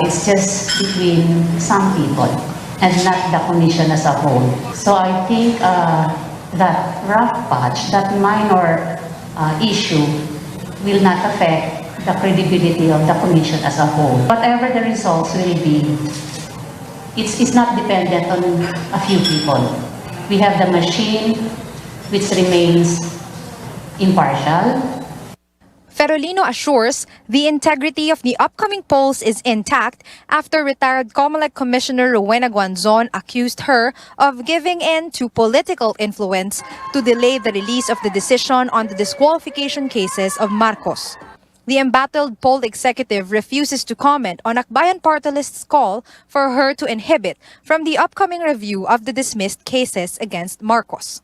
It's just between some people and not the commission as a whole. So I think that rough patch, that minor issue will not affect the credibility of the commission as a whole. Whatever the results will be, it's not dependent on a few people. We have the machine which remains impartial. Ferolino assures the integrity of the upcoming polls is intact after retired COMELEC Commissioner Rowena Guanzon accused her of giving in to political influence to delay the release of the decision on the disqualification cases of Marcos. The embattled poll executive refuses to comment on Akbayan Party List's call for her to inhibit from the upcoming review of the dismissed cases against Marcos.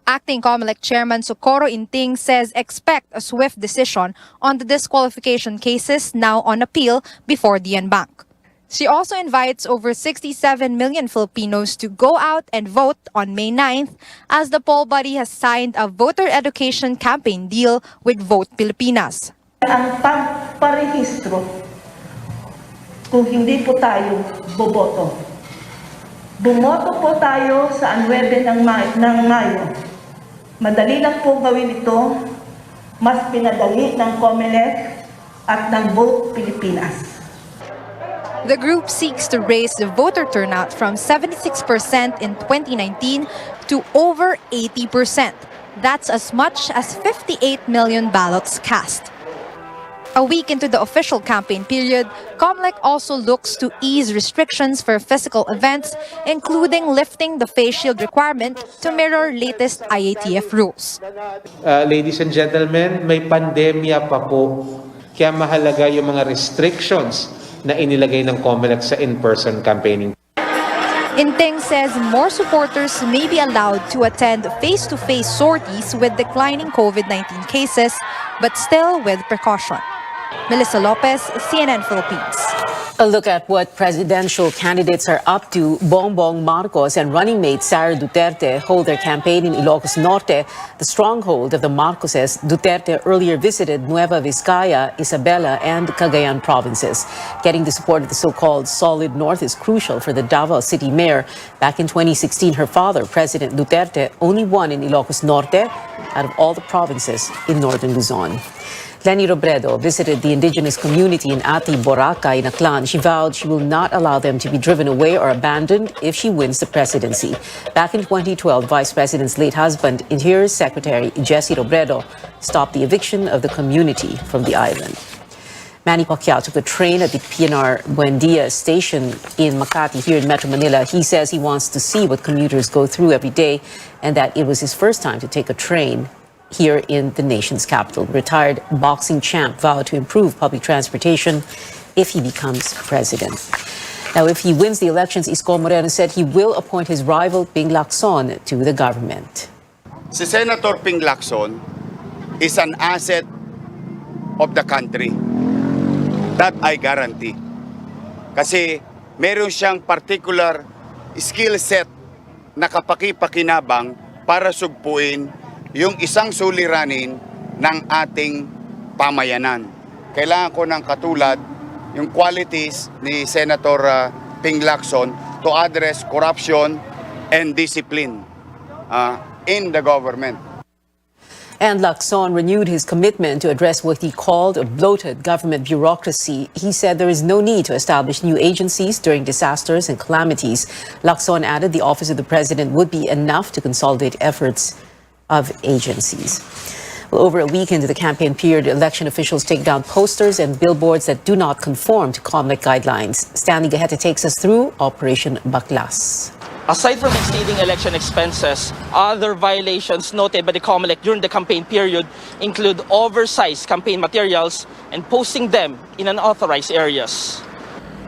Acting COMELEC Chairman Socorro Inting says expect a swift decision on the disqualification cases now on appeal before the Bank. She also invites over 67 million Filipinos to go out and vote on May 9th as the poll body has signed a voter education campaign deal with Vote Pilipinas. Ang pagparehistro, kung hindi po tayo boboto. Bumoto po tayo sa 9 ng Mayo. Madali lang po gawin ito, mas pinadali ng COMELEC at ng Vote Pilipinas. The group seeks to raise the voter turnout from 76% in 2019 to over 80%. That's as much as 58 million ballots cast. A week into the official campaign period, COMELEC also looks to ease restrictions for physical events, including lifting the face shield requirement to mirror latest IATF rules. Ladies and gentlemen, may pandemya pa po. Kaya mahalaga yung mga restrictions na inilagay ng COMELEC sa in-person campaigning. Inting says more supporters may be allowed to attend face-to-face sorties with declining COVID-19 cases, but still with precaution. Melissa Lopez, CNN Philippines. A look at what presidential candidates are up to. Bongbong Marcos and running mate Sara Duterte hold their campaign in Ilocos Norte, the stronghold of the Marcoses. Duterte earlier visited Nueva Vizcaya, Isabela, and Cagayan provinces. Getting the support of the so-called Solid North is crucial for the Davao City mayor. Back in 2016, her father, President Duterte, only won in Ilocos Norte out of all the provinces in northern Luzon. Leni Robredo visited the indigenous community in Ati Boracay in Aklan. She vowed she will not allow them to be driven away or abandoned if she wins the presidency. Back in 2012, Vice President's late husband, Interior Secretary Jesse Robredo, stopped the eviction of the community from the island. Manny Pacquiao took a train at the PNR Buendia station in Makati here in Metro Manila. He says he wants to see what commuters go through every day and that it was his first time to take a train here in the nation's capital. Retired boxing champ vowed to improve public transportation if he becomes president. Now, if he wins the elections, Isko Moreno said he will appoint his rival Ping Lacson to the government. Si Senator Ping Lacson is an asset of the country. That I guarantee. Kasi meron siyang particular skill set na kapaki-pakinabang para sugpuin yung isang suliranin ng ating pamayanan. Kailangan ko ng katulad yung qualities ni Senator Ping Lacson to address corruption and discipline in the government. And Lacson renewed his commitment to address what he called a bloated government bureaucracy. He said there is no need to establish new agencies during disasters and calamities. Lacson added the Office of the President would be enough to consolidate efforts of agencies. Well, over a week into the campaign period, election officials take down posters and billboards that do not conform to COMELEC guidelines. Stanley Gaheta takes us through Operation Baklas. Aside from exceeding election expenses, other violations noted by the COMELEC during the campaign period include oversized campaign materials and posting them in unauthorized areas.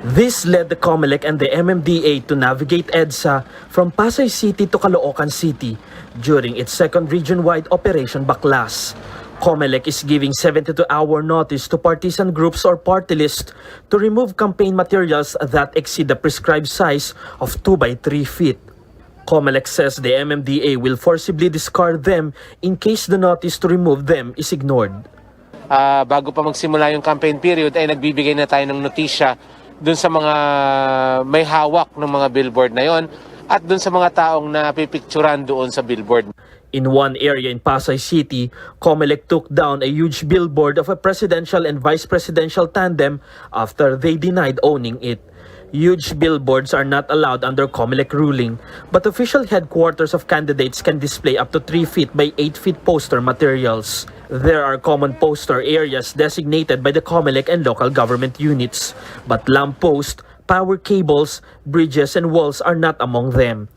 This led the COMELEC and the MMDA to navigate EDSA from Pasay City to Caloocan City during its second region-wide Operation Baklas. COMELEC is giving 72-hour notice to partisan groups or party lists to remove campaign materials that exceed the prescribed size of 2 by 3 feet. COMELEC says the MMDA will forcibly discard them in case the notice to remove them is ignored. bago pa magsimula yung campaign period ay nagbibigay na tayo ng notisya dun sa mga may hawak ng mga billboard na yon at dun sa mga taong napipicturan doon sa billboard. In one area in Pasay City, Comelec took down a huge billboard of a presidential and vice presidential tandem after they denied owning it. Huge billboards are not allowed under Comelec ruling, but official headquarters of candidates can display up to 3 feet by 8 feet poster materials. There are common poster areas designated by the Comelec and local government units, but lamppost, power cables, bridges and walls are not among them.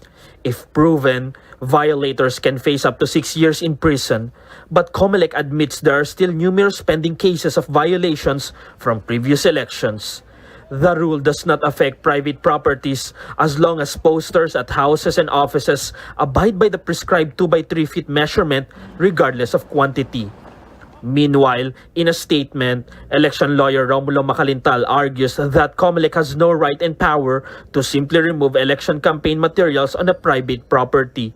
If proven, violators can face up to 6 years in prison, but Comelec admits there are still numerous pending cases of violations from previous elections. The rule does not affect private properties as long as posters at houses and offices abide by the prescribed 2 by 3 feet measurement regardless of quantity. Meanwhile, in a statement, election lawyer Romulo Macalintal argues that Comelec has no right and power to simply remove election campaign materials on a private property.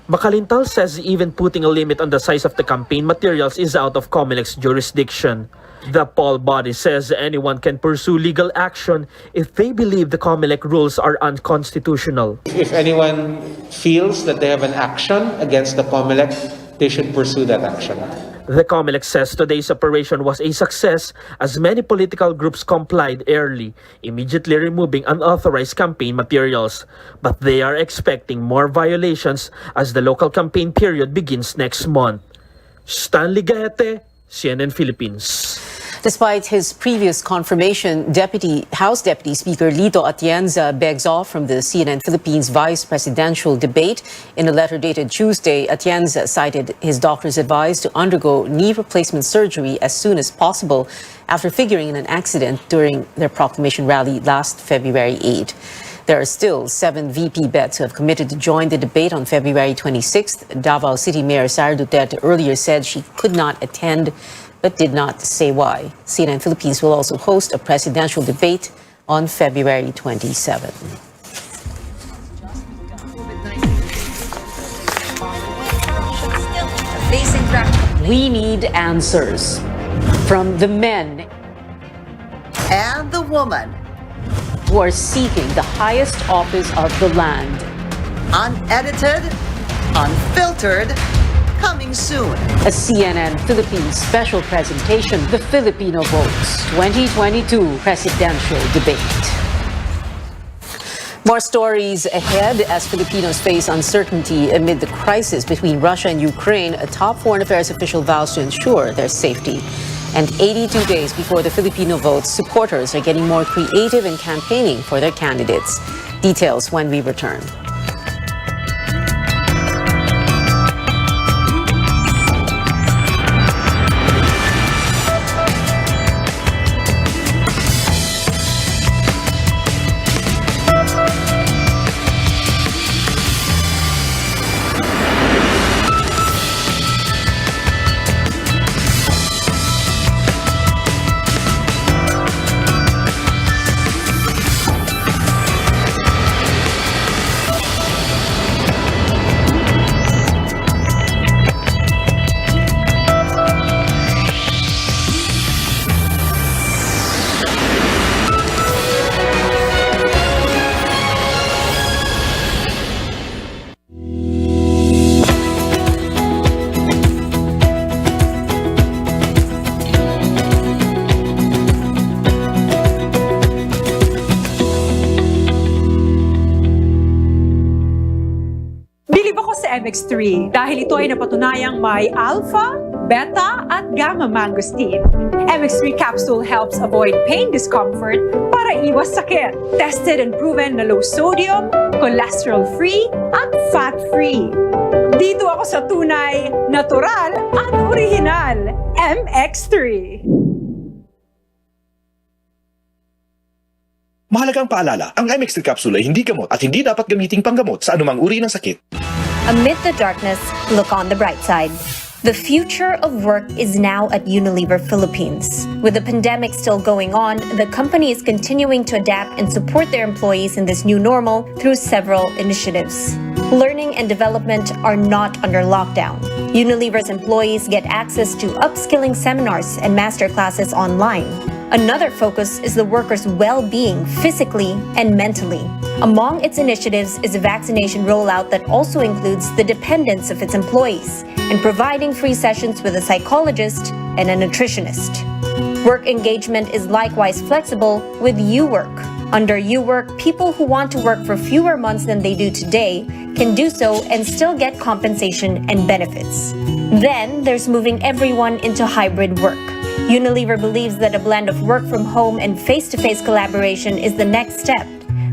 Macalintal says even putting a limit on the size of the campaign materials is out of Comelec's jurisdiction. The poll body says anyone can pursue legal action if they believe the Comelec rules are unconstitutional. If anyone feels that they have an action against the Comelec, they should pursue that action. The Comelec says today's operation was a success as many political groups complied early, immediately removing unauthorized campaign materials. But they are expecting more violations as the local campaign period begins next month. Stanley Gaete, CNN Philippines. Despite his previous confirmation, House Deputy Speaker Lito Atienza begs off from the CNN Philippines vice presidential debate. In a letter dated Tuesday, Atienza cited his doctor's advice to undergo knee replacement surgery as soon as possible after figuring in an accident during their proclamation rally last February 8. There are still 7 VP bets who have committed to join the debate on February 26th. Davao City Mayor Sara Duterte earlier said she could not attend but did not say why. CNN Philippines will also host a presidential debate on February 27. We need answers from the men and the woman, who are seeking the highest office of the land. unedited, unfiltered, coming soon. A CNN Philippines special presentation, The Filipino Votes 2022 Presidential Debate. More stories ahead as Filipinos face uncertainty amid the crisis between Russia and Ukraine. A top foreign affairs official vows to ensure their safety. And 82 days before the Filipino votes, supporters are getting more creative in campaigning for their candidates. Details when we return. MX3 dahil ito ay napatunayang may alpha, beta at gamma mangosteen. MX3 capsule helps avoid pain discomfort para iwas sakit. Tested and proven na low sodium, cholesterol-free at fat-free. Dito ako sa tunay, natural at original. MX3. Mahalagang paalala, ang MX3 capsule ay hindi gamot at hindi dapat gamiting panggamot sa anumang uri ng sakit. Amid the darkness, look on the bright side. The future of work is now at Unilever Philippines. With the pandemic still going on, the company is continuing to adapt and support their employees in this new normal through several initiatives. Learning and development are not under lockdown. Unilever's employees get access to upskilling seminars and masterclasses online. Another focus is the workers' well-being physically and mentally. Among its initiatives is a vaccination rollout that also includes the dependents of its employees and providing free sessions with a psychologist and a nutritionist. Work engagement is likewise flexible with UWork. Under UWork, people who want to work for fewer months than they do today can do so and still get compensation and benefits. Then there's moving everyone into hybrid work. Unilever believes that a blend of work from home and face-to-face collaboration is the next step,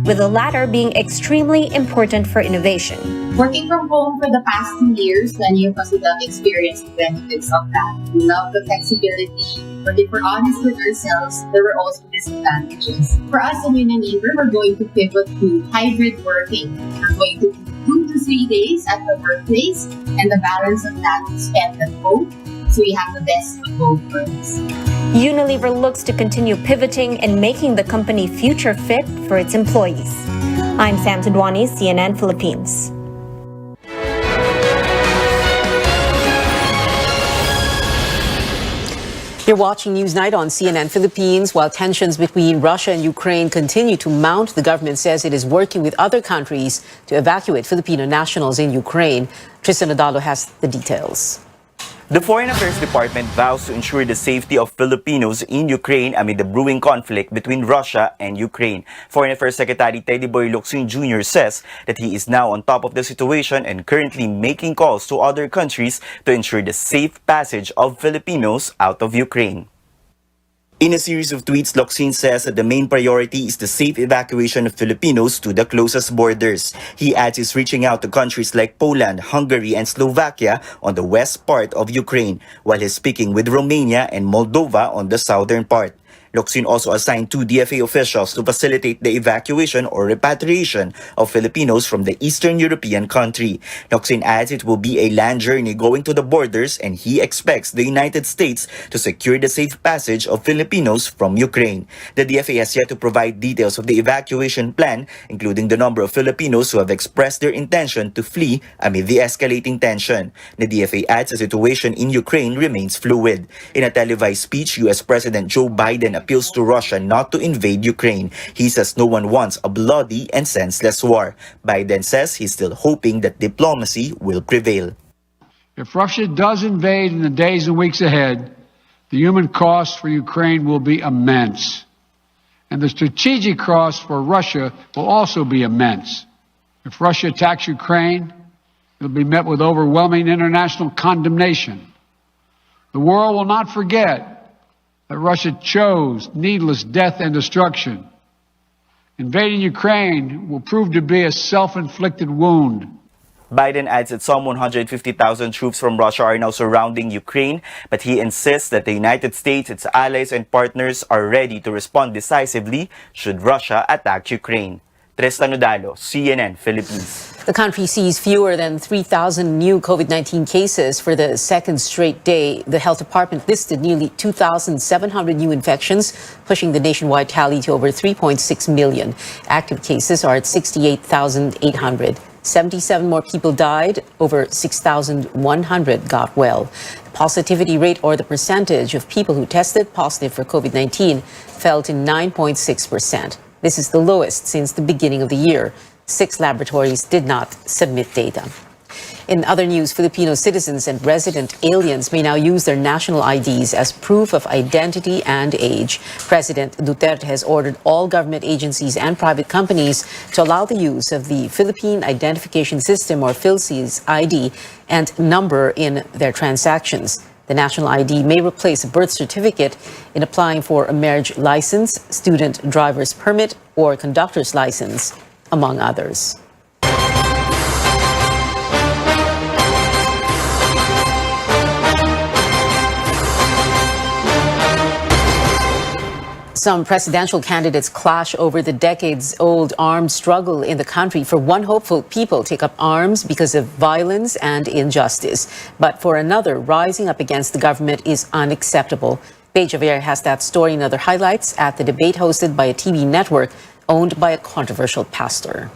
with the latter being extremely important for innovation. Working from home for the past 2 years, many of us would have experienced the benefits of that. We love the flexibility, but if we're honest with ourselves, there were also disadvantages. For us in Unilever, we're going to pivot to hybrid working. We're going to do 2 to 3 days at the workplace, and the balance of that is spent at home. So we have the best of both worlds. Unilever looks to continue pivoting and making the company future fit for its employees. I'm Sam Tudwani, CNN Philippines. You're watching Newsnight on CNN Philippines. While tensions between Russia and Ukraine continue to mount, the government says it is working with other countries to evacuate Filipino nationals in Ukraine. Tristan Adalo has the details. The Foreign Affairs Department vows to ensure the safety of Filipinos in Ukraine amid the brewing conflict between Russia and Ukraine. Foreign Affairs Secretary Teddy Boy Locsin Jr. says that he is now on top of the situation and currently making calls to other countries to ensure the safe passage of Filipinos out of Ukraine. In a series of tweets, Locsin says that the main priority is the safe evacuation of Filipinos to the closest borders. He adds he's reaching out to countries like Poland, Hungary, and Slovakia on the west part of Ukraine, while he's speaking with Romania and Moldova on the southern part. Locsin also assigned 2 DFA officials to facilitate the evacuation or repatriation of Filipinos from the Eastern European country. Locsin adds it will be a land journey going to the borders, and he expects the United States to secure the safe passage of Filipinos from Ukraine. The DFA has yet to provide details of the evacuation plan, including the number of Filipinos who have expressed their intention to flee amid the escalating tension. The DFA adds the situation in Ukraine remains fluid. In a televised speech, U.S. President Joe Biden appeals to Russia not to invade Ukraine. He says no one wants a bloody and senseless war. Biden says he's still hoping that diplomacy will prevail. If Russia does invade in the days and weeks ahead, the human cost for Ukraine will be immense. And the strategic cost for Russia will also be immense. If Russia attacks Ukraine, it'll be met with overwhelming international condemnation. The world will not forget that Russia chose needless death and destruction. Invading Ukraine will prove to be a self-inflicted wound. Biden adds that some 150,000 troops from Russia are now surrounding Ukraine, but he insists that the United States, its allies and partners are ready to respond decisively should Russia attack Ukraine. Tristan Odalo, CNN Philippines. The country sees fewer than 3,000 new COVID-19 cases for the second straight day. The health department listed nearly 2,700 new infections, pushing the nationwide tally to over 3.6 million. Active cases are at 68,800. 77 more people died. Over 6,100 got well. The positivity rate, or the percentage of people who tested positive for COVID-19, fell to 9.6%. This is the lowest since the beginning of the year. 6 laboratories did not submit data. In other news, Filipino citizens and resident aliens may now use their national IDs as proof of identity and age. President Duterte has ordered all government agencies and private companies to allow the use of the Philippine Identification System, or PhilSys ID, and number in their transactions. The national ID may replace a birth certificate in applying for a marriage license, student driver's permit, or conductor's license, among others. Some presidential candidates clash over the decades-old armed struggle in the country. For one, hopeful people take up arms because of violence and injustice. But for another, rising up against the government is unacceptable. Paige Javier has that story and other highlights at the debate hosted by a TV network owned by a controversial pastor.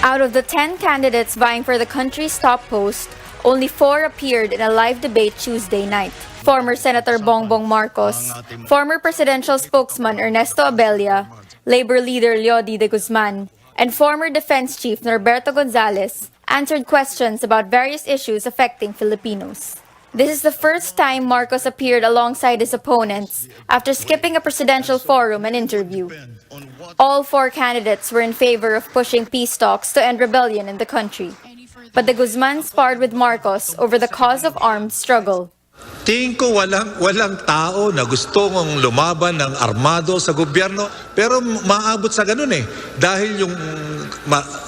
Out of the 10 candidates vying for the country's top post, only 4 appeared in a live debate Tuesday night. Former Senator Bongbong Marcos, former presidential spokesman Ernesto Abella, Labor leader Leody de Guzman, and former Defense Chief Norberto Gonzales answered questions about various issues affecting Filipinos. This is the first time Marcos appeared alongside his opponents after skipping a presidential forum and interview. All 4 candidates were in favor of pushing peace talks to end rebellion in the country. But de Guzman sparred with Marcos over the cause of armed struggle. Tingin ko walang tao na gusto mong lumaban ng armado sa gobyerno, pero maabot sa ganun dahil yung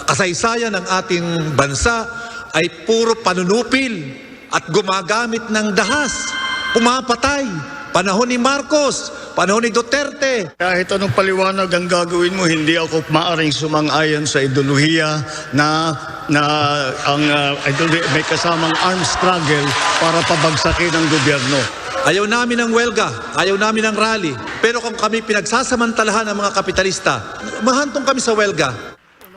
kasaysayan ng ating bansa ay puro panunupil at gumagamit ng dahas, pumapatay. Panahon ni Marcos, panahon ni Duterte. Kahit anong paliwanag ang gagawin mo, hindi ako maaring sumang-ayon sa ideolohiya na may kasamang armed struggle para pabagsakin ang gobyerno. Ayaw namin ng welga, ayaw namin ng rally. Pero kung kami pinagsasamantalahan ng mga kapitalista, mahantong kami sa welga.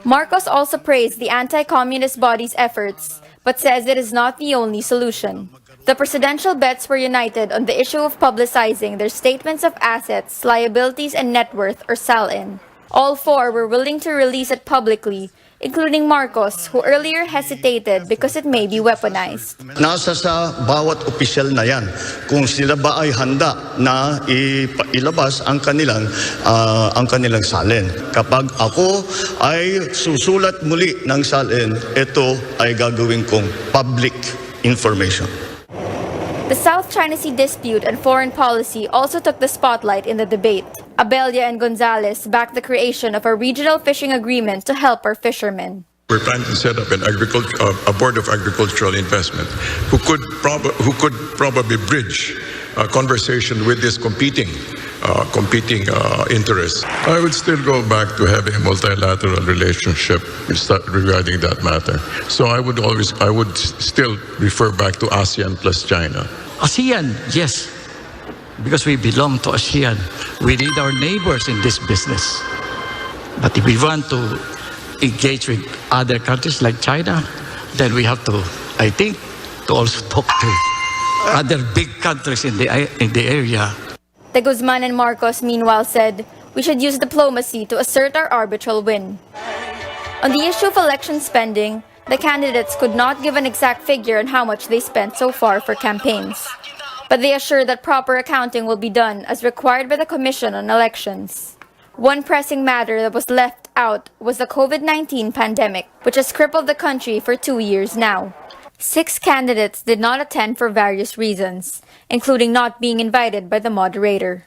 Marcos also praised the anti-communist body's efforts, but says it is not the only solution. The presidential bets were united on the issue of publicizing their statements of assets, liabilities, and net worth, or SALN. All 4 were willing to release it publicly, including Marcos, who earlier hesitated because it may be weaponized. Nasa sa bawat opisyal na yan kung sila ba ay handa na ilabas ang kanilang salin. Kapag ako ay susulat muli ng salin, ito ay gagawin kong public information. The South China Sea dispute and foreign policy also took the spotlight in the debate. Abella and Gonzales backed the creation of a regional fishing agreement to help our fishermen. We're planning to set up a board of agricultural investment who could probably bridge a conversation with this competing interests. I would still go back to having a multilateral relationship regarding that matter. So I would still refer back to ASEAN plus China. ASEAN, yes, because we belong to ASEAN. We need our neighbors in this business. But if we want to engage with other countries like China, then we have to, I think, to also talk to other big countries in the area. De Guzman and Marcos meanwhile said, we should use diplomacy to assert our arbitral win. On the issue of election spending, the candidates could not give an exact figure on how much they spent so far for campaigns. But they assure that proper accounting will be done as required by the Commission on Elections. One pressing matter that was left out was the COVID-19 pandemic, which has crippled the country for 2 years now. 6 candidates did not attend for various reasons, including not being invited by the moderator.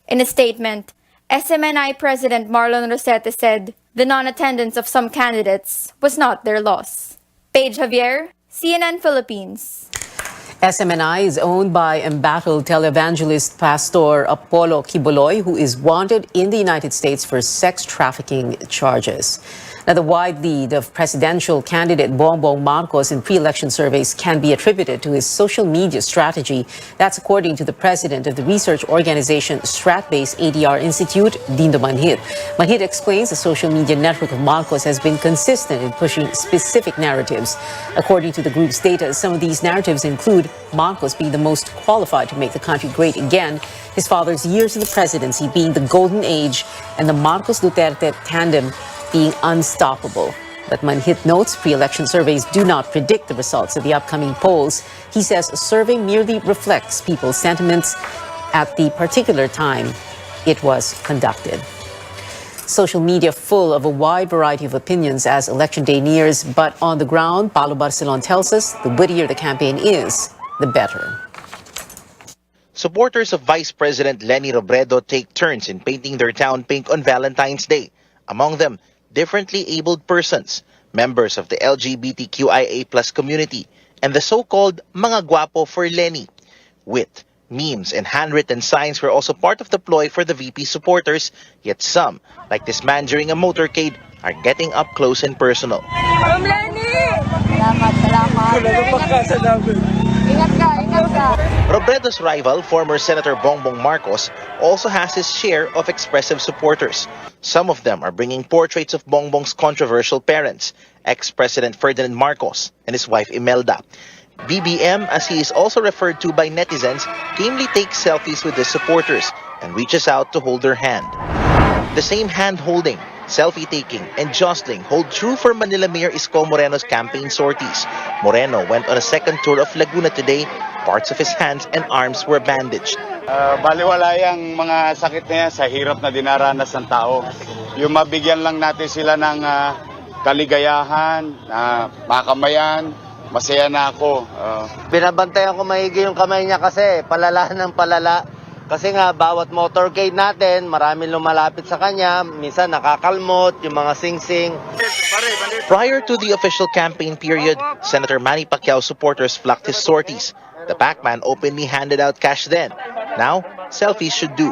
In a statement, SMNI President Marlon Rosete said the non-attendance of some candidates was not their loss. Paige Javier, CNN Philippines. SMNI is owned by embattled televangelist Pastor Apollo Quiboloy, who is wanted in the United States for sex trafficking charges. Now, the wide lead of presidential candidate Bongbong Marcos in pre-election surveys can be attributed to his social media strategy. That's according to the president of the research organization Stratbase ADR Institute, Dindo Manhit. Manhit explains the social media network of Marcos has been consistent in pushing specific narratives. According to the group's data, some of these narratives include Marcos being the most qualified to make the country great again, his father's years in the presidency being the golden age, and the Marcos-Duterte tandem being unstoppable. But Manhit notes pre-election surveys do not predict the results of the upcoming polls. He says a survey merely reflects people's sentiments at the particular time it was conducted. Social media full of a wide variety of opinions as election day nears, but on the ground, Paulo Barcelon tells us the wittier the campaign is, the better. Supporters of Vice President Leni Robredo take turns in painting their town pink on Valentine's Day. Among them, differently abled persons, members of the LGBTQIA+ community, and the so-called mga guwapo for Leni. Wit, memes, and handwritten signs were also part of the ploy for the VP supporters, yet some, like this man during a motorcade, are getting up close and personal. Ma'am Leni! Salamat. Robredo's rival, former Senator Bongbong Marcos, also has his share of expressive supporters. Some of them are bringing portraits of Bongbong's controversial parents, ex-President Ferdinand Marcos and his wife Imelda. BBM, as he is also referred to by netizens, gamely takes selfies with his supporters and reaches out to hold their hand. The same hand-holding, selfie-taking, and jostling hold true for Manila Mayor Isko Moreno's campaign sorties. Moreno went on a second tour of Laguna today. Parts of his hands and arms were bandaged. Baliwala yung mga sakit na yan sa hirap na dinaranas ng tao. Yung mabigyan lang natin sila ng kaligayahan, makamayan, masaya na ako. Binabantayan ko maigi yung kamay niya kasi palala ng palala. Kasi nga bawat motorcade natin, maraming lumalapit sa kanya, minsan nakakalmot, yung mga sing-sing. Prior to the official campaign period, Senator Manny Pacquiao supporters flocked his sorties. The Pac-Man openly handed out cash then. Now, selfies should do.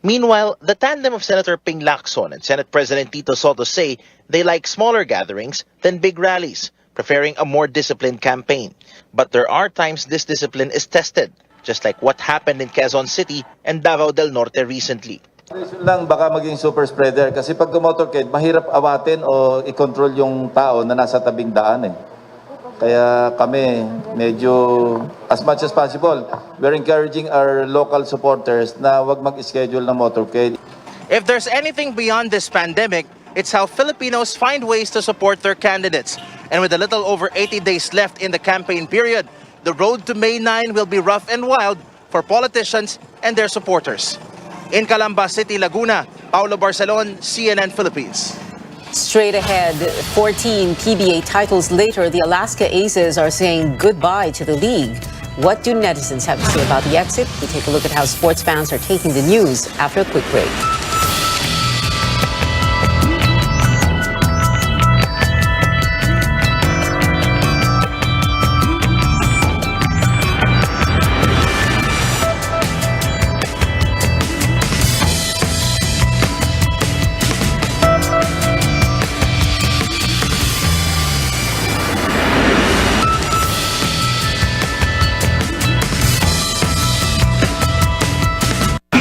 Meanwhile, the tandem of Senator Ping Lacson and Senate President Tito Soto say they like smaller gatherings than big rallies, preferring a more disciplined campaign. But there are times this discipline is tested, just like what happened in Quezon City and Davao del Norte recently. Lang baka maging super spreader kasi pag motorcade, mahirap awatin o i-control yung tao na nasa tabing daan eh. Kaya kami medyo as much as possible, we're encouraging our local supporters na wag mag-schedule ng motorcade. If there's anything beyond this pandemic, it's how Filipinos find ways to support their candidates. And with a little over 80 days left in the campaign period, the road to May 9 will be rough and wild for politicians and their supporters. In Calamba City, Laguna, Paulo Barcelon, CNN Philippines. Straight ahead, 14 PBA titles later, the Alaska Aces are saying goodbye to the league. What do netizens have to say about the exit? We take a look at how sports fans are taking the news after a quick break.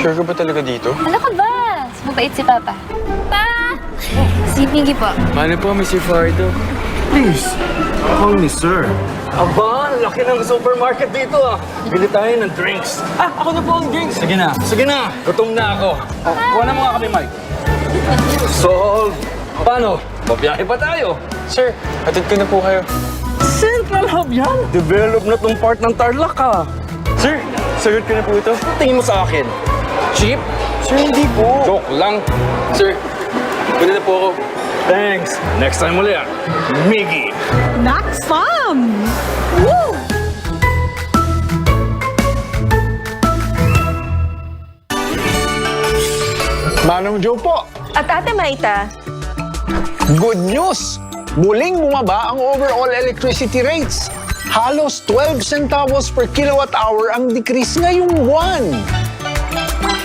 Sure ka ba talaga dito? Ano ka ba? Mabait si Papa. Pa! Si Miggy po. Paano po, Mr. Fardo? Please, call me sir. Aba, laki ng supermarket dito ah. Bili tayo ng drinks. Ako na po ang drinks. Sige na. Gutom na ako. Kuha na mga kami, Mike. Solve. Paano? Pabiyahe pa tayo. Sir, hatid ko na po kayo. Central Hub yan. Develop na tong part ng Tarlac ah. Sir, sagot ko na po ito. Tingin mo sa akin. Cheap? Sir, hindi po. Joke lang. Sir, pwede na po ako. Thanks. Next time ulit. Miggy. Not fun! Woo! Manong Joe po. At Ate Maita. Good news! Muling bumaba ang overall electricity rates. Halos 12 centavos per kilowatt hour ang decrease ngayong buwan.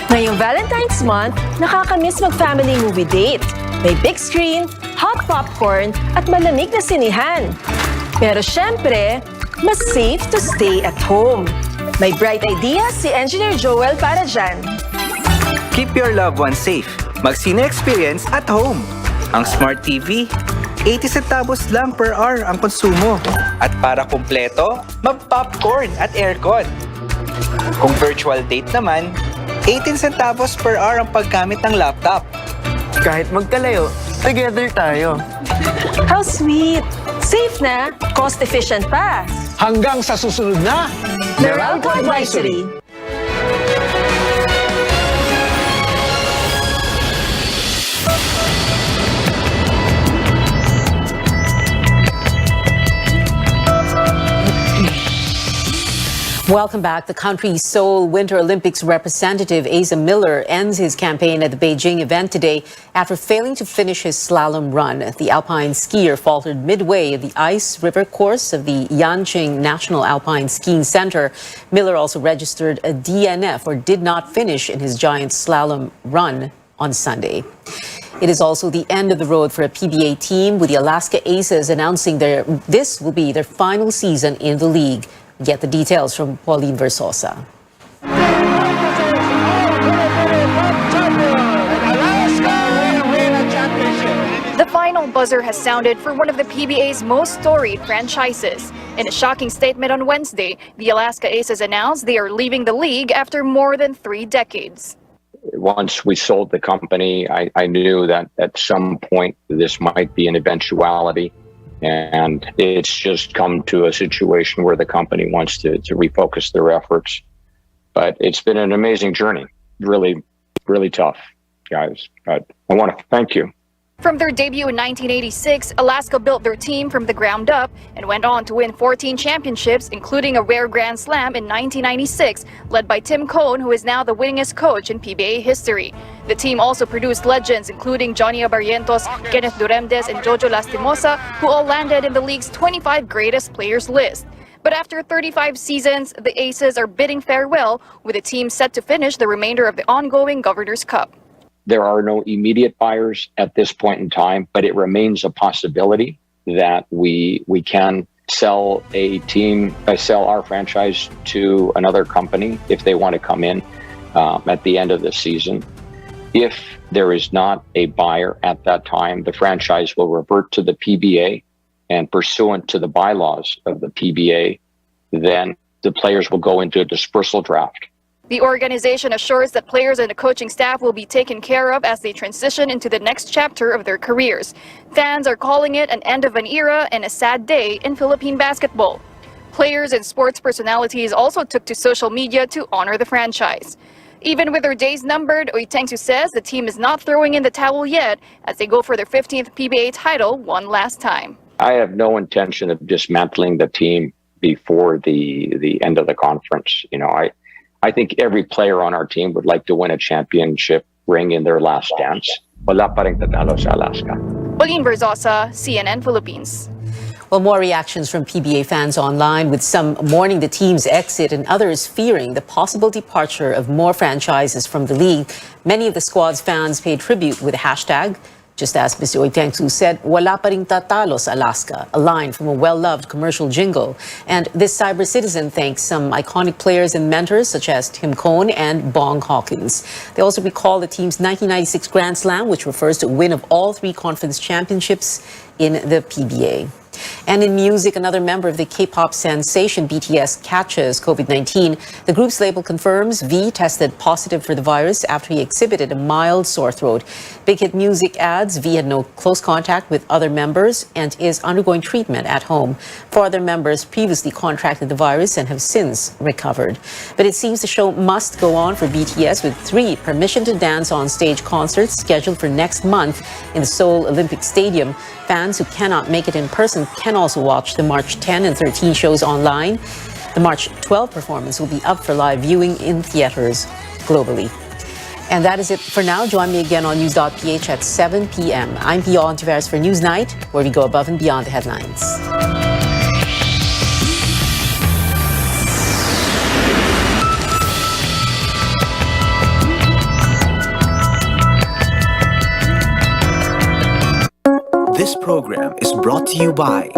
Ngayong Valentine's Month, nakakamiss mag-family movie date. May big screen, hot popcorn, at malamig na sinihan. Pero syempre, mas safe to stay at home. May bright idea si Engineer Joel para dyan. Keep your loved ones safe. Mag-cine experience at home. Ang Smart TV, 80 centavos lang per hour ang konsumo. At para kumpleto, mag-popcorn at aircon. Kung virtual date naman, 18 centavos per hour ang paggamit ng laptop. Kahit magkalayo, together tayo. How sweet! Safe na, cost-efficient pa. Hanggang sa susunod na Meralco Advisory. Welcome back. The country's Seoul Winter Olympics representative Asa Miller ends his campaign at the Beijing event today after failing to finish his slalom run. The alpine skier faltered midway in the ice river course of the Yanqing National Alpine Skiing Center. Miller also registered a DNF, or did not finish, in his giant slalom run on Sunday. It is also the end of the road for a PBA team, with the Alaska Aces announcing this will be their final season in the league. Get the details from Pauline Versosa. The final buzzer has sounded for one of the PBA's most storied franchises. In a shocking statement on Wednesday, the Alaska Aces announced they are leaving the league after more than 3 decades. Once we sold the company, I knew that at some point this might be an eventuality. And it's just come to a situation where the company wants to refocus their efforts. But it's been an amazing journey. Really, really tough, guys. But I want to thank you. From their debut in 1986, Alaska built their team from the ground up and went on to win 14 championships, including a rare Grand Slam in 1996, led by Tim Cone, who is now the winningest coach in PBA history. The team also produced legends including Johnny Abarrientos, Kenneth Duremdes, and Jojo Lastimosa, who all landed in the league's 25 greatest players list. But after 35 seasons, the Aces are bidding farewell, with the team set to finish the remainder of the ongoing Governor's Cup. There are no immediate buyers at this point in time, but it remains a possibility that we can sell our franchise to another company if they want to come in at the end of the season. If there is not a buyer at that time, the franchise will revert to the PBA, and pursuant to the bylaws of the PBA, then the players will go into a dispersal draft. The organization assures that players and the coaching staff will be taken care of as they transition into the next chapter of their careers. Fans are calling it an end of an era and a sad day in Philippine basketball. Players and sports personalities also took to social media to honor the franchise. Even with their days numbered, Oitengsu says the team is not throwing in the towel yet as they go for their 15th PBA title one last time. I have no intention of dismantling the team before the end of the conference. I think every player on our team would like to win a championship ring in their last dance. Wala pa ring tatalo sa Alaska. Pauline Versosa, CNN Philippines. Well, more reactions from PBA fans online, with some mourning the team's exit and others fearing the possible departure of more franchises from the league. Many of the squad's fans paid tribute with a hashtag. Just as Mr. Oitengsu said, wala pa ring tatalo sa Alaska, a line from a well-loved commercial jingle. And this cyber citizen thanks some iconic players and mentors such as Tim Cone and Bong Hawkins. They also recall the team's 1996 Grand Slam, which refers to a win of all 3 conference championships in the PBA. And in music, another member of the K-pop sensation BTS catches COVID-19. The group's label confirms V tested positive for the virus after he exhibited a mild sore throat. Big Hit Music adds V had no close contact with other members and is undergoing treatment at home. 4 other members previously contracted the virus and have since recovered. But it seems the show must go on for BTS, with 3 permission to dance on stage concerts scheduled for next month in the Seoul Olympic Stadium. Fans who cannot make it in person can also watch the March 10 and 13 shows online. The March 12 performance will be up for live viewing in theaters globally. And that is it for now. Join me again on News.ph at 7 p.m. I'm Pio Ontiveros for Newsnight, where we go above and beyond the headlines. This program is brought to you by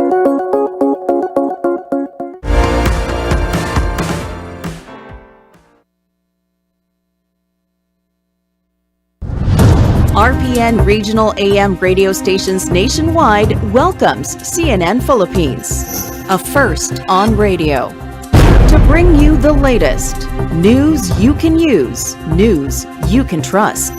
RPN Regional AM radio stations nationwide welcomes CNN Philippines, a first on radio, to bring you the latest news you can use, news you can trust.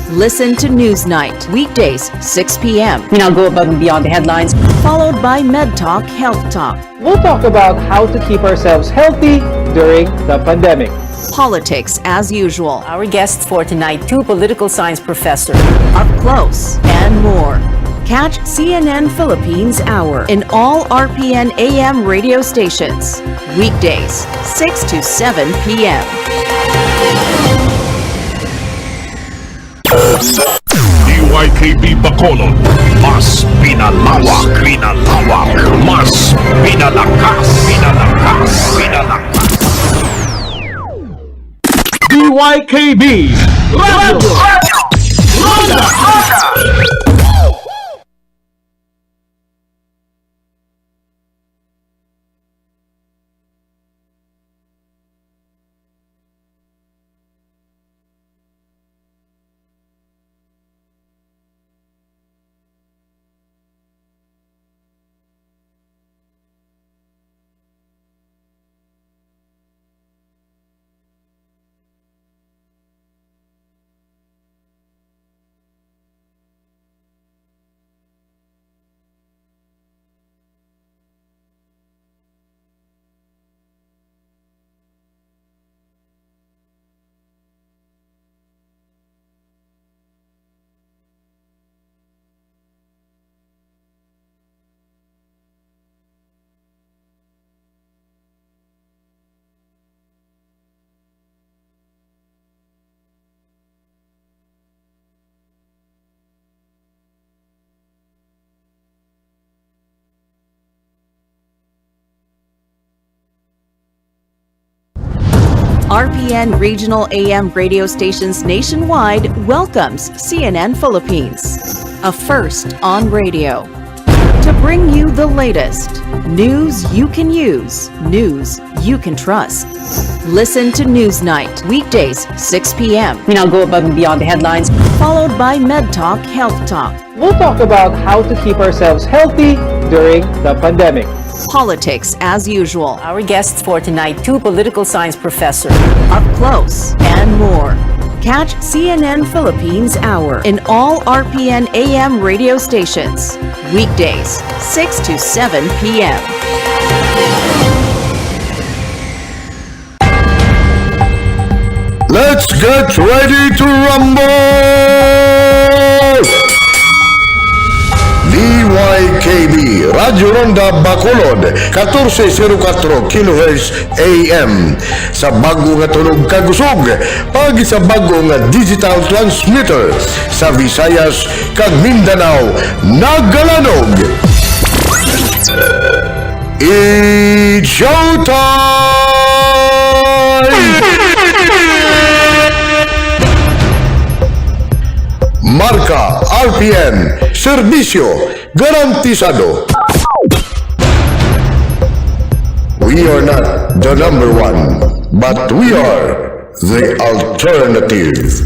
Listen to Newsnight, weekdays, 6 p.m. We now go above and beyond the headlines, followed by Med Talk, Health Talk. We'll talk about how to keep ourselves healthy during the pandemic. Politics as usual. Our guests for tonight, 2 political science professors. Up close and more. Catch CNN Philippines Hour in all RPN AM radio stations. Weekdays, 6 to 7 p.m. DYKB Bacolod, mas pinalawak, mas pinalakas. DYKB Radio RPN Regional AM radio stations nationwide welcomes CNN Philippines, a first on radio. To bring you the latest news you can use, news you can trust. Listen to Newsnight, weekdays, 6 p.m. We now go above and beyond the headlines. Followed by Med Talk, Health Talk. We'll talk about how to keep ourselves healthy during the pandemic. Politics as usual. Our guests for tonight, two political science professors. Up close and more. Catch CNN Philippines Hour in all RPN AM radio stations. Weekdays, 6 to 7 p.m. Let's get ready to rumble! DYKB Radyo Ronda Bacolod 1404 kHz AM sa bago nga tunog kagusog pagi sa bago nga digital transmitter sa Visayas kag Mindanao nagalanog. It's showtime! Marka RPN, serbisyo garantisado. We are not the number one, but we are the alternative.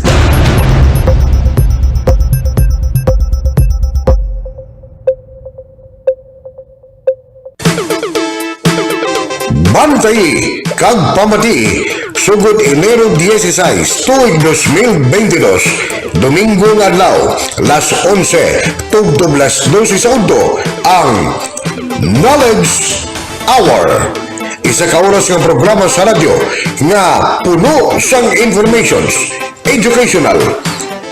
Bantay kag pamati sugod Enero 16 tuig 2022 Domingo nga adlaw las 11 tugtog las 12 sa udto ang Knowledge Hour, isa ka oras nga programa sa radyo nga puno sang informations, educational,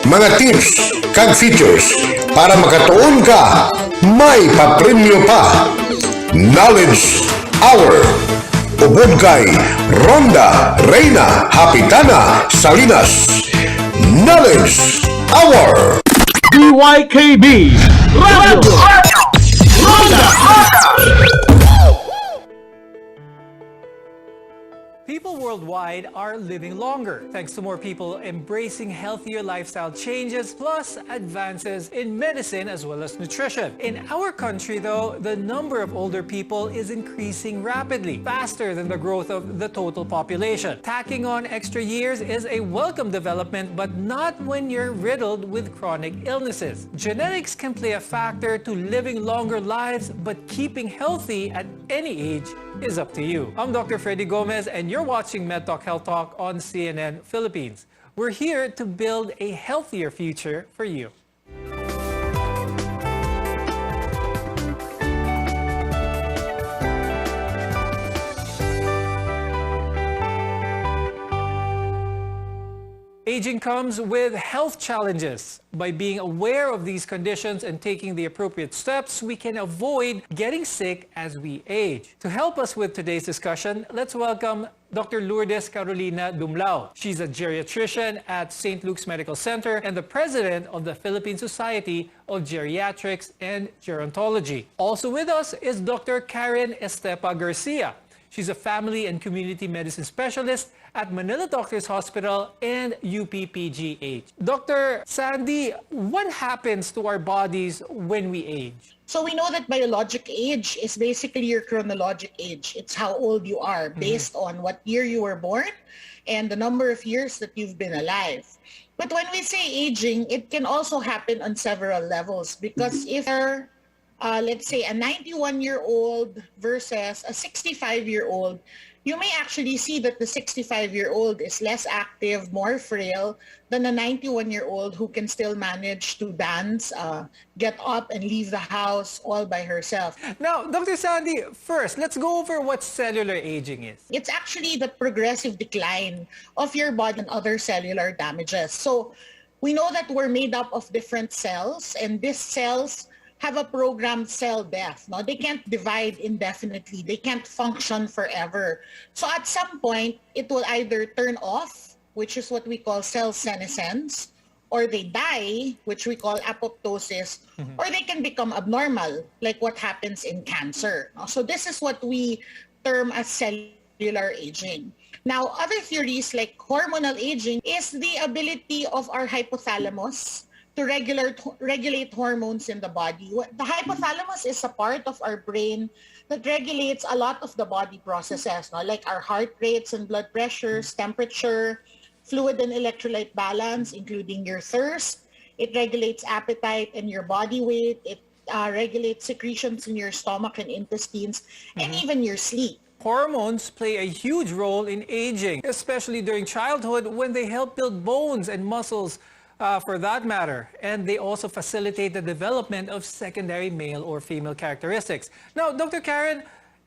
mga tips kag features para makatuon ka may papremyo pa. Knowledge Hour ubod kay Ronda Reyna Hapitana Salinas. Knowledge Hour. DYKB Radio Ronda. People worldwide are living longer, thanks to more people embracing healthier lifestyle changes, plus advances in medicine as well as nutrition. In our country, though, the number of older people is increasing rapidly, faster than the growth of the total population. Tacking on extra years is a welcome development, but not when you're riddled with chronic illnesses. Genetics can play a factor to living longer lives, but keeping healthy at any age is up to you. I'm Dr. Freddy Gomez, and you're watching MedTalk Health Talk on CNN Philippines. We're here to build a healthier future for you. Aging comes with health challenges. By being aware of these conditions and taking the appropriate steps, we can avoid getting sick as we age. To help us with today's discussion, let's welcome Dr. Lourdes Carolina Dumlao. She's a geriatrician at St. Luke's Medical Center and the president of the Philippine Society of Geriatrics and Gerontology. Also with us is Dr. Karen Estepa Garcia. She's a family and community medicine specialist at Manila Doctors Hospital and UPPGH. Dr. Sandy, what happens to our bodies when we age? So we know that biologic age is basically your chronologic age. It's how old you are based on what year you were born and the number of years that you've been alive. But when we say aging, it can also happen on several levels because if you're let's say a 91-year-old versus a 65-year-old, you may actually see that the 65-year-old is less active, more frail than a 91-year-old who can still manage to dance, get up and leave the house all by herself. Now, Dr. Sandy, first, let's go over what cellular aging is. It's actually the progressive decline of your body and other cellular damages. So we know that we're made up of different cells, and these cells have a programmed cell death. No? They can't divide indefinitely. They can't function forever. So at some point, it will either turn off, which is what we call cell senescence, or they die, which we call apoptosis, or they can become abnormal, like what happens in cancer. No? So this is what we term as cellular cellular aging. Now, other theories like hormonal aging is the ability of our hypothalamus to regulate hormones in the body. The hypothalamus is a part of our brain that regulates a lot of the body processes, no? Like our heart rates and blood pressures, temperature, fluid and electrolyte balance, including your thirst. It regulates appetite and your body weight. It regulates secretions in your stomach and intestines, and even your sleep. Hormones play a huge role in aging, especially during childhood when they help build bones and muscles for that matter. And they also facilitate the development of secondary male or female characteristics. Now, Dr. Karen,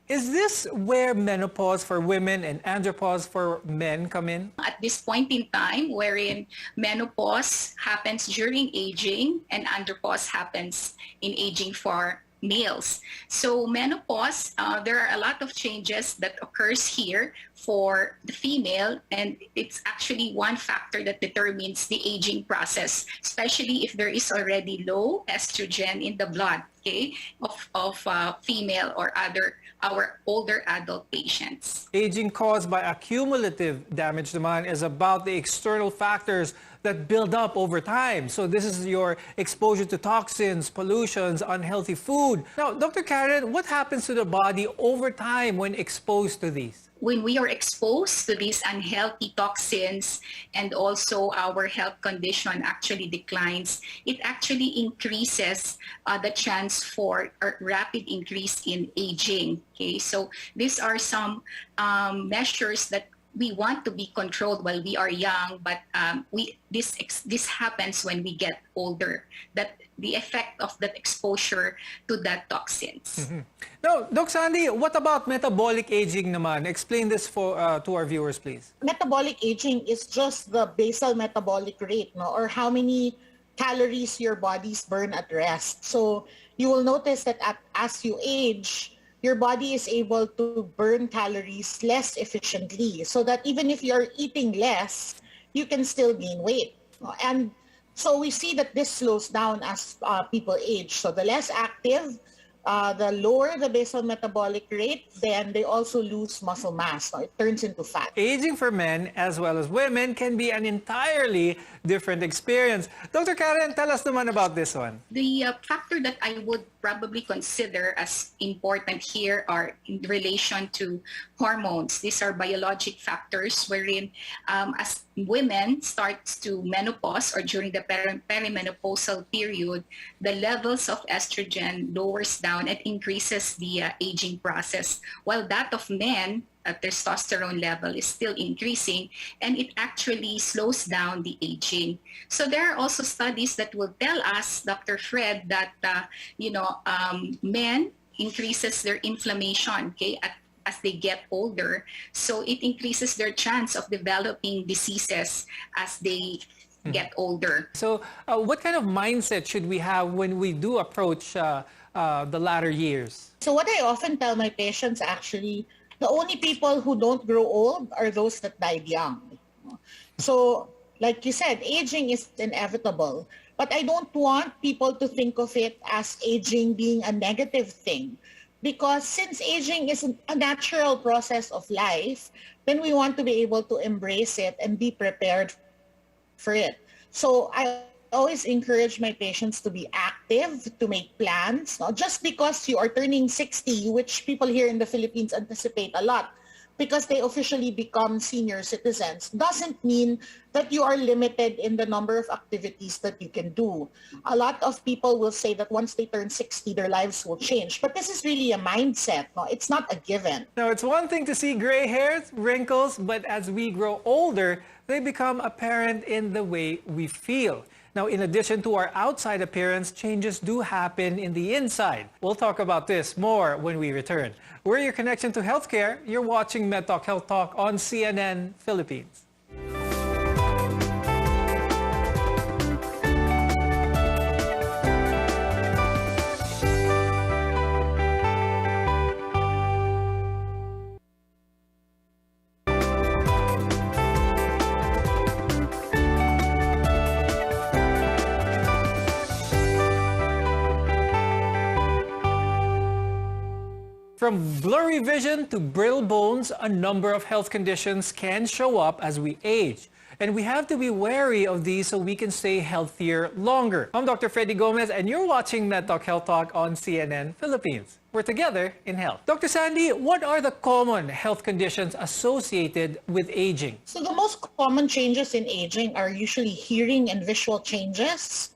is this where menopause for women and andropause for men come in? At this point in time, wherein menopause happens during aging and andropause happens in aging for males. So menopause, there are a lot of changes that occurs here for the female, and it's actually one factor that determines the aging process, especially if there is already low estrogen in the blood, okay, of female or our older adult patients. Aging caused by accumulative damage naman is about the external factors that build up over time. So this is your exposure to toxins, pollutions, unhealthy food. Now, Dr. Karen, what happens to the body over time when exposed to these? When we are exposed to these unhealthy toxins and also our health condition actually declines, it actually increases the chance for a rapid increase in aging. Okay, so these are some measures that we want to be controlled while we are young, but this happens when we get older. That the effect of that exposure to that toxins. Now, Doc Sandy, what about metabolic aging naman? Explain this for to our viewers, please. Metabolic aging is just the basal metabolic rate, no, or how many calories your bodies burn at rest. So you will notice that as you age, your body is able to burn calories less efficiently, so that even if you're eating less, you can still gain weight. And so we see that this slows down as people age. So the less active, the lower the basal metabolic rate, then they also lose muscle mass. So it turns into fat. Aging for men as well as women can be an entirely different experience. Dr. Karen, tell us naman about this one. The factor that I would probably consider as important here are in relation to hormones. These are biologic factors wherein as women starts to menopause or during the perimenopausal period, the levels of estrogen lowers down and increases the aging process, while that of men, testosterone level is still increasing, and it actually slows down the aging. So there are also studies that will tell us, Dr. Fred, that men increases their inflammation, okay, as they get older. So it increases their chance of developing diseases as they get older. So what kind of mindset should we have when we do approach the latter years? So what I often tell my patients, actually, the only people who don't grow old are those that died young. So, like you said, aging is inevitable. But I don't want people to think of it as aging being a negative thing. Because since aging is a natural process of life, then we want to be able to embrace it and be prepared for it. So I always encourage my patients to be active, to make plans. Not just because you are turning 60, which people here in the Philippines anticipate a lot, because they officially become senior citizens, doesn't mean that you are limited in the number of activities that you can do. A lot of people will say that once they turn 60, their lives will change. But this is really a mindset. No? It's not a given. Now, it's one thing to see gray hairs, wrinkles, but as we grow older, they become apparent in the way we feel. Now, in addition to our outside appearance, changes do happen in the inside. We'll talk about this more when we return. We're your connection to healthcare. You're watching MedTalk Health Talk on CNN Philippines. From blurry vision to brittle bones, a number of health conditions can show up as we age. And we have to be wary of these so we can stay healthier longer. I'm Dr. Freddy Gomez, and you're watching NetTalk Health Talk on CNN Philippines. We're together in health. Dr. Sandy, what are the common health conditions associated with aging? So the most common changes in aging are usually hearing and visual changes,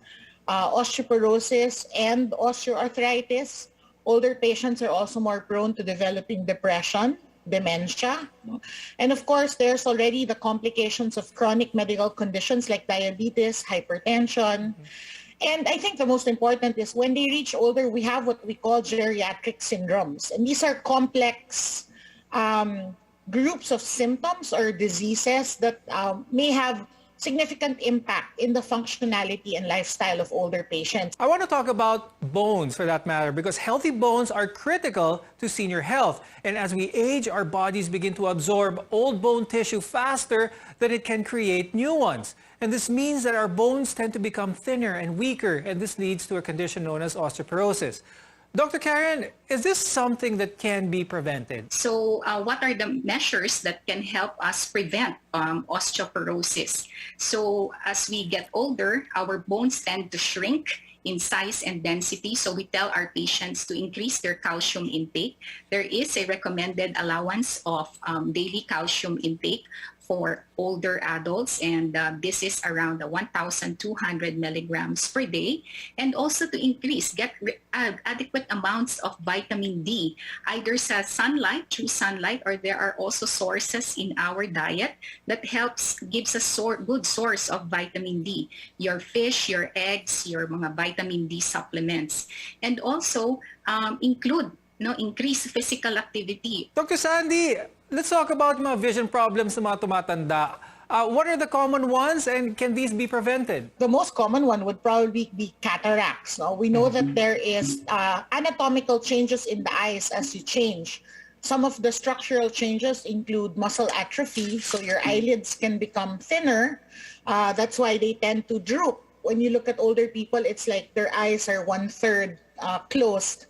osteoporosis and osteoarthritis. Older patients are also more prone to developing depression, dementia. And of course, there's already the complications of chronic medical conditions like diabetes, hypertension. And I think the most important is when they reach older, we have what we call geriatric syndromes. And these are complex groups of symptoms or diseases that may have significant impact in the functionality and lifestyle of older patients. I want to talk about bones for that matter, because healthy bones are critical to senior health. And as we age, our bodies begin to absorb old bone tissue faster than it can create new ones. And this means that our bones tend to become thinner and weaker, and this leads to a condition known as osteoporosis. Dr. Karen, is this something that can be prevented? So what are the measures that can help us prevent osteoporosis? So as we get older, our bones tend to shrink in size and density. So we tell our patients to increase their calcium intake. There is a recommended allowance of daily calcium intake for older adults, and this is around 1,200 milligrams per day. And also to increase, get adequate amounts of vitamin D, either sa sunlight, through sunlight, or there are also sources in our diet that gives a good source of vitamin D. Your fish, your eggs, your mga vitamin D supplements. And also increase physical activity. Dr. Sandy, let's talk about mga vision problems sa mga tumatanda. What are the common ones, and can these be prevented? The most common one would probably be cataracts. No? We know that there is anatomical changes in the eyes as you change. Some of the structural changes include muscle atrophy, so your eyelids can become thinner. That's why they tend to droop. When you look at older people, it's like their eyes are 1/3 closed.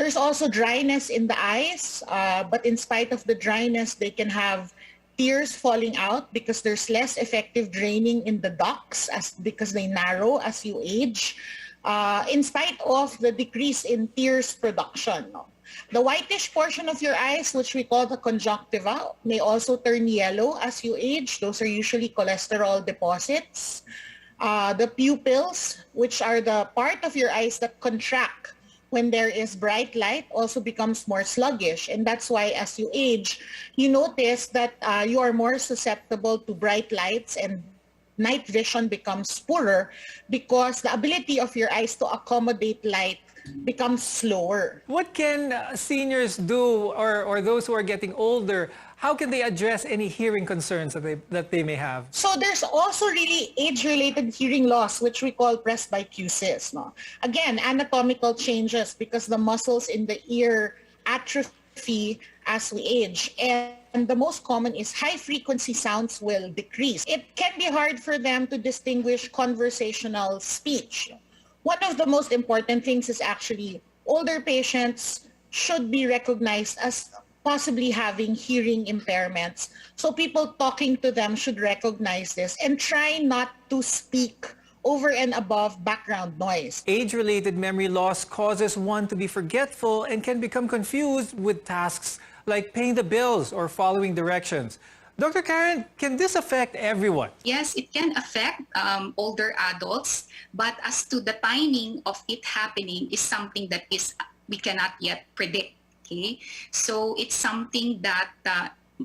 There's also dryness in the eyes, but in spite of the dryness, they can have tears falling out because there's less effective draining in the ducts because they narrow as you age, in spite of the decrease in tears production. The whitish portion of your eyes, which we call the conjunctiva, may also turn yellow as you age. Those are usually cholesterol deposits. The pupils, which are the part of your eyes that contract when there is bright light, also becomes more sluggish. And that's why as you age, you notice that you are more susceptible to bright lights, and night vision becomes poorer because the ability of your eyes to accommodate light becomes slower. What can seniors do, or those who are getting older? How can they address any hearing concerns that they may have? So there's also really age-related hearing loss, which we call presbycusis. No? Again, anatomical changes because the muscles in the ear atrophy as we age. And the most common is high-frequency sounds will decrease. It can be hard for them to distinguish conversational speech. One of the most important things is actually older patients should be recognized as possibly having hearing impairments. So people talking to them should recognize this and try not to speak over and above background noise. Age-related memory loss causes one to be forgetful and can become confused with tasks like paying the bills or following directions. Dr. Karen, can this affect everyone? Yes, it can affect older adults, but as to the timing of it happening is something that we cannot yet predict. Okay? So it's something that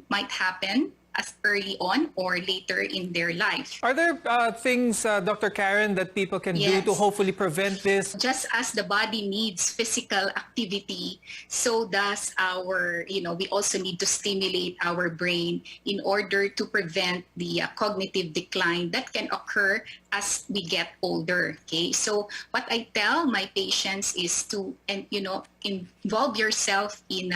might happen as early on or later in their life. Are there things, Dr. Karen, that people can do to hopefully prevent this? Just as the body needs physical activity, so does our, we also need to stimulate our brain in order to prevent the cognitive decline that can occur as we get older. Okay, so what I tell my patients is to, involve yourself in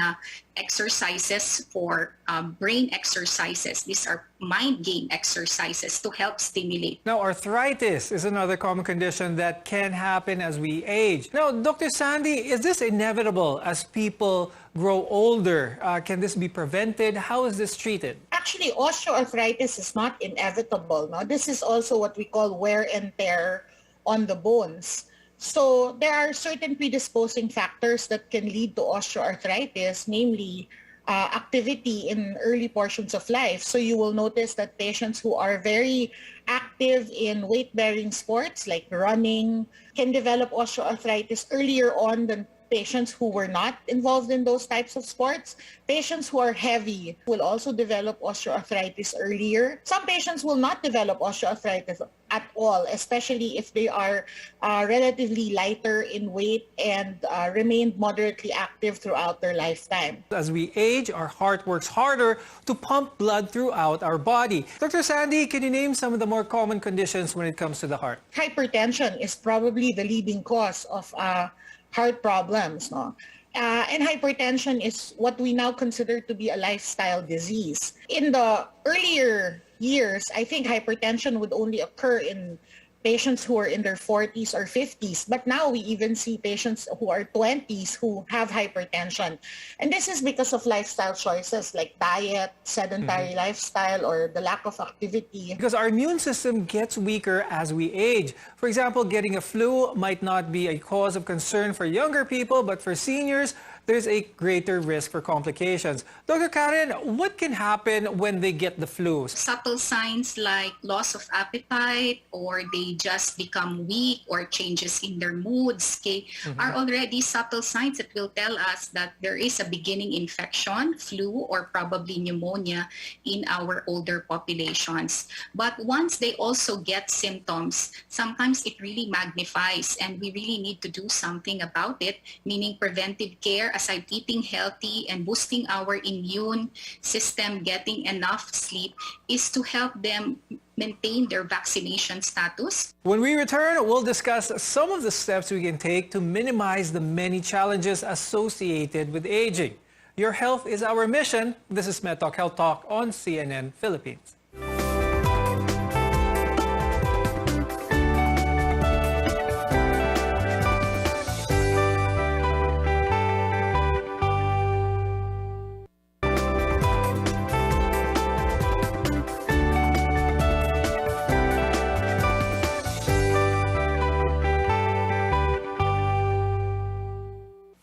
exercises for brain exercises. These are mind game exercises to help stimulate. Now, arthritis is another common condition that can happen as we age. Now, Dr. Sandy, is this inevitable as people grow older? Can this be prevented? How is this treated? Actually, osteoarthritis is not inevitable. No? This is also what we call wear and tear on the bones. So there are certain predisposing factors that can lead to osteoarthritis, namely activity in early portions of life. So you will notice that patients who are very active in weight-bearing sports like running can develop osteoarthritis earlier on than patients who were not involved in those types of sports. Patients who are heavy will also develop osteoarthritis earlier. Some patients will not develop osteoarthritis at all, especially if they are relatively lighter in weight and remained moderately active throughout their lifetime. As we age, our heart works harder to pump blood throughout our body. Dr. Sandy, can you name some of the more common conditions when it comes to the heart? Hypertension is probably the leading cause of heart problems. No? And hypertension is what we now consider to be a lifestyle disease. In the earlier years, I think hypertension would only occur in patients who are in their 40s or 50s. But now we even see patients who are 20s who have hypertension. And this is because of lifestyle choices like diet, sedentary lifestyle, or the lack of activity. Because our immune system gets weaker as we age. For example, getting a flu might not be a cause of concern for younger people, but for seniors, there's a greater risk for complications. Dr. Karen, what can happen when they get the flu? Subtle signs like loss of appetite, or they just become weak, or changes in their moods, are already subtle signs that will tell us that there is a beginning infection, flu, or probably pneumonia in our older populations. But once they also get symptoms, sometimes it really magnifies, and we really need to do something about it, meaning preventive care, aside eating healthy and boosting our immune system, getting enough sleep, is to help them maintain their vaccination status. When we return, we'll discuss some of the steps we can take to minimize the many challenges associated with aging. Your health is our mission. This is MedTalk Health Talk on CNN Philippines.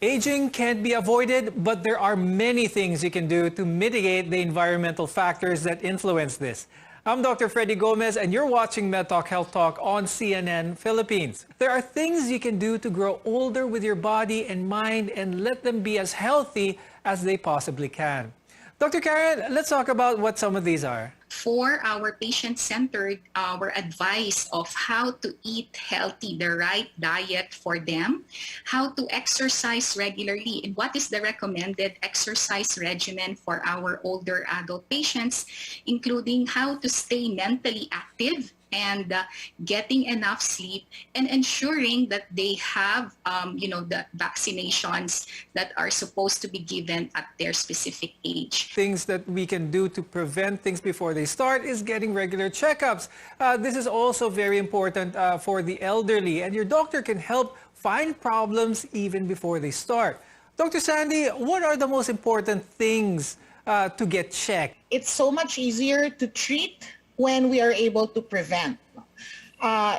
Aging can't be avoided, but there are many things you can do to mitigate the environmental factors that influence this. I'm Dr. Freddy Gomez, and you're watching MedTalk Health Talk on CNN Philippines. There are things you can do to grow older with your body and mind and let them be as healthy as they possibly can. Dr. Karen, let's talk about what some of these are. For our patient-centered, our advice of how to eat healthy, the right diet for them, how to exercise regularly, and what is the recommended exercise regimen for our older adult patients, including how to stay mentally active and getting enough sleep, and ensuring that they have, the vaccinations that are supposed to be given at their specific age. Things that we can do to prevent things before they start is getting regular checkups. This is also very important for the elderly, and your doctor can help find problems even before they start. Dr. Sandy, what are the most important things to get checked? It's so much easier to treat when we are able to prevent.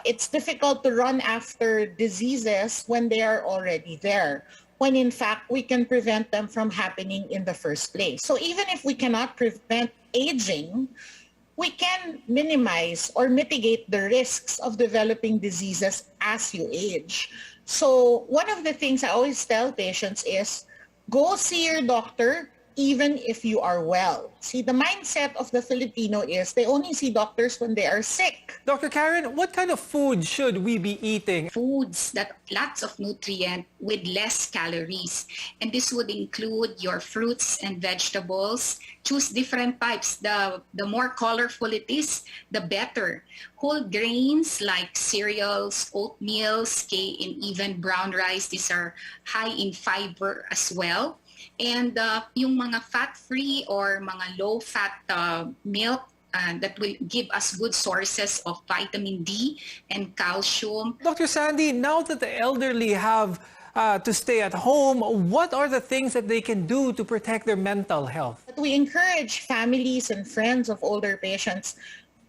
It's difficult to run after diseases when they are already there, when in fact we can prevent them from happening in the first place. So even if we cannot prevent aging, we can minimize or mitigate the risks of developing diseases as you age. So one of the things I always tell patients is go see your doctor even if you are well. See, the mindset of the Filipino is they only see doctors when they are sick. Dr. Karen, what kind of food should we be eating? Foods that lots of nutrient with less calories. And this would include your fruits and vegetables. Choose different types. The more colorful it is, the better. Whole grains like cereals, oatmeals, and even brown rice, these are high in fiber as well. And yung mga fat-free or mga low-fat milk that will give us good sources of vitamin D and calcium. Dr. Sandy, now that the elderly have to stay at home, what are the things that they can do to protect their mental health? We encourage families and friends of older patients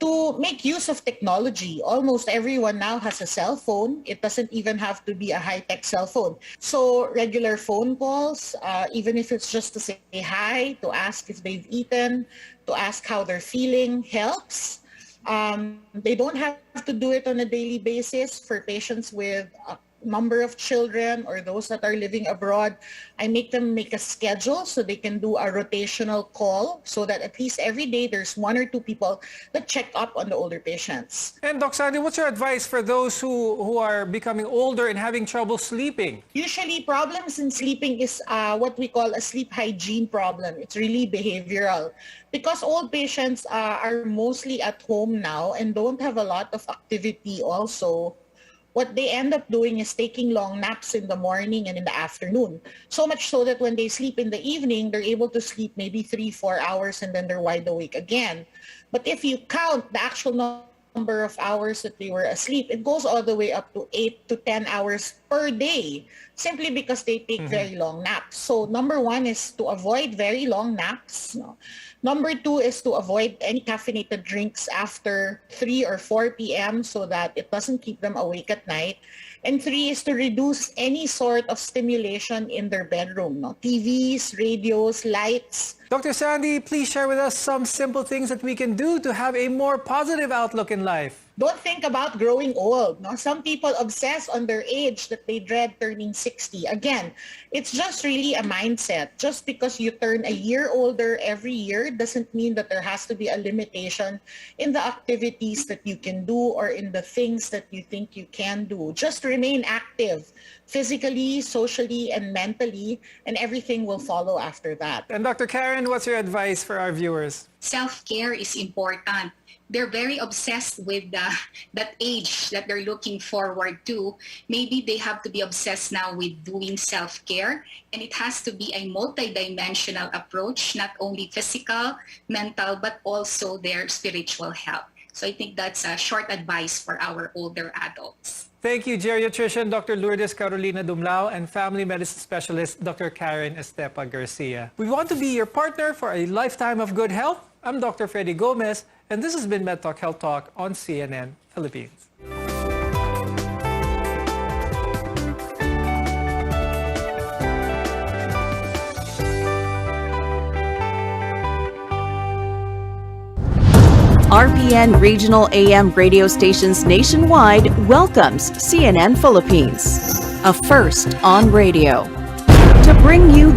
to make use of technology. Almost everyone now has a cell phone. It doesn't even have to be a high-tech cell phone. So regular phone calls, even if it's just to say hi, to ask if they've eaten, to ask how they're feeling, helps. They don't have to do it on a daily basis. For patients with a number of children or those that are living abroad, I make them make a schedule so they can do a rotational call so that at least every day there's 1 or 2 people that check up on the older patients. And Dr. Sandy, what's your advice for those who are becoming older and having trouble sleeping? Usually problems in sleeping is what we call a sleep hygiene problem. It's really behavioral. Because old patients are mostly at home now and don't have a lot of activity also, what they end up doing is taking long naps in the morning and in the afternoon. So much so that when they sleep in the evening, they're able to sleep maybe 3-4 hours and then they're wide awake again. But if you count the actual number of hours that they were asleep, it goes all the way up to 8 to 10 hours per day, simply because they take very long naps. So number 1 is to avoid very long naps. Number 2 is to avoid any caffeinated drinks after 3 or 4 p.m. so that it doesn't keep them awake at night. And 3 is to reduce any sort of stimulation in their bedroom. TVs, radios, lights. Dr. Sandy, please share with us some simple things that we can do to have a more positive outlook in life. Don't think about growing old. Some people obsess on their age that they dread turning 60. Again, it's just really a mindset. Just because you turn a year older every year doesn't mean that there has to be a limitation in the activities that you can do or in the things that you think you can do. Just remain active physically, socially, and mentally, and everything will follow after that. And Dr. Karen, what's your advice for our viewers? Self-care is important. They're very obsessed with that age that they're looking forward to. Maybe they have to be obsessed now with doing self-care, and it has to be a multidimensional approach, not only physical, mental, but also their spiritual health. So I think that's a short advice for our older adults. Thank you, geriatrician Dr. Lourdes Carolina Dumlao and family medicine specialist Dr. Karen Estepa Garcia. We want to be your partner for a lifetime of good health. I'm Dr. Freddy Gomez, and this has been MedTalk Health Talk on CNN Philippines. RPN Regional AM radio stations nationwide welcomes CNN Philippines, a first on radio, to bring you